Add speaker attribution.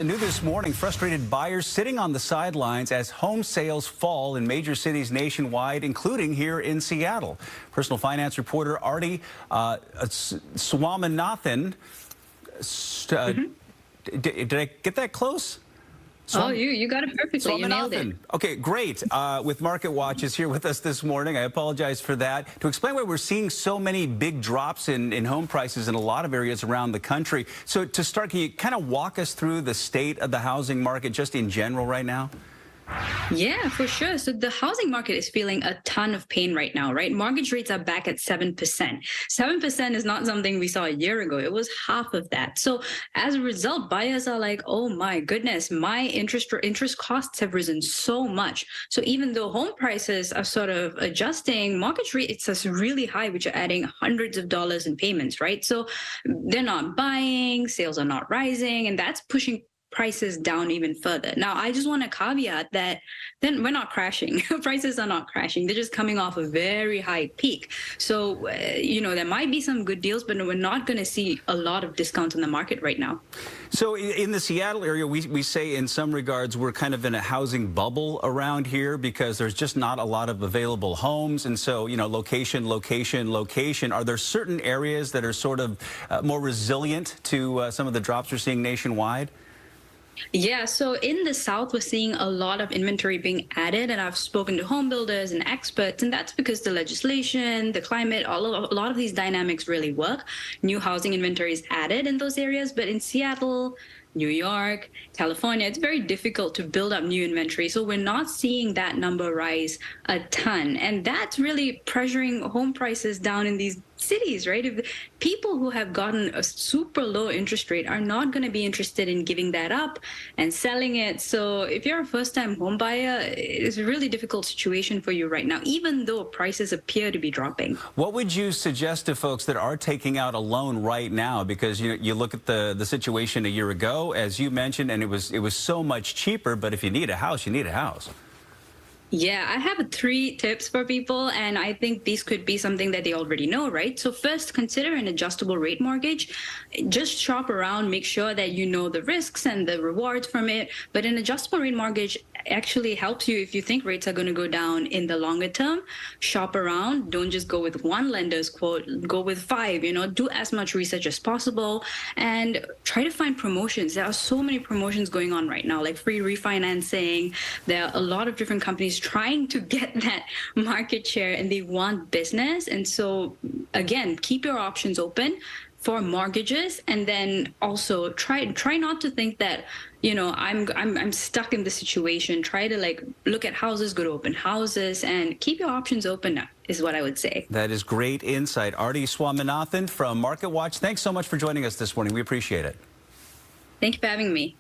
Speaker 1: New this morning, frustrated buyers sitting on the sidelines as home sales fall in major cities nationwide, including here in Seattle. Personal finance reporter Aarthi Swaminathan. Did I get that close?
Speaker 2: Oh, you got it perfectly. You nailed it.
Speaker 1: Okay, great. With MarketWatch is here with us this morning. I apologize for that. To explain why we're seeing so many big drops in home prices in a lot of areas around the country. So to start, can you kind of walk us through the state of the housing market just in general right now?
Speaker 2: Yeah, for sure. So the housing market is feeling a ton of pain right now, right? Mortgage rates are back at 7%. 7% is not something we saw a year ago. It was half of that. So as a result, buyers are like, oh my goodness, my interest costs have risen so much. So even though home prices are sort of adjusting, mortgage rates are really high, which are adding hundreds of dollars in payments, right? So they're not buying, sales are not rising, and that's pushing prices down even further. Now, I just want to caveat that then we're not crashing. Prices are not crashing. They're just coming off a very high peak. So, there might be some good deals, but we're not going to see a lot of discounts in the market right now.
Speaker 1: So in the Seattle area, we say in some regards we're kind of in a housing bubble around here because there's just not a lot of available homes. And so, location, location, location. Are there certain areas that are sort of more resilient to some of the drops we're seeing nationwide?
Speaker 2: Yeah, so in the South, we're seeing a lot of inventory being added, and I've spoken to home builders and experts, and that's because the legislation, the climate, a lot of these dynamics really work. New housing inventory is added in those areas, but in Seattle, New York, California, it's very difficult to build up new inventory. So we're not seeing that number rise a ton. And that's really pressuring home prices down in these cities, right? If people who have gotten a super low interest rate are not going to be interested in giving that up and selling it. So if you're a first-time home buyer, it's a really difficult situation for you right now, even though prices appear to be dropping.
Speaker 1: What would you suggest to folks that are taking out a loan right now? Because you look at the situation a year ago, as you mentioned, and it was so much cheaper. But if you need a house, you need a house.
Speaker 2: Yeah, I have 3 tips for people, and I think these could be something that they already know, right? So first, consider an adjustable rate mortgage. Just shop around, make sure that you know the risks and the rewards from it. But an adjustable rate mortgage actually helps you if you think rates are going to go down in the longer term. Shop around. Don't just go with one lender's quote. Go with 5. Do as much research as possible and try to find promotions. There are so many promotions going on right now, like free refinancing. There are a lot of different companies trying to get that market share, and they want business. And so again, keep your options open for mortgages, and then also try not to think that I'm stuck in the situation. Try to look at houses, go to open houses, and keep your options open is what I would say.
Speaker 1: That is great insight. Aarthi Swaminathan from MarketWatch, thanks so much for joining us this morning. We appreciate it.
Speaker 2: Thank you for having me.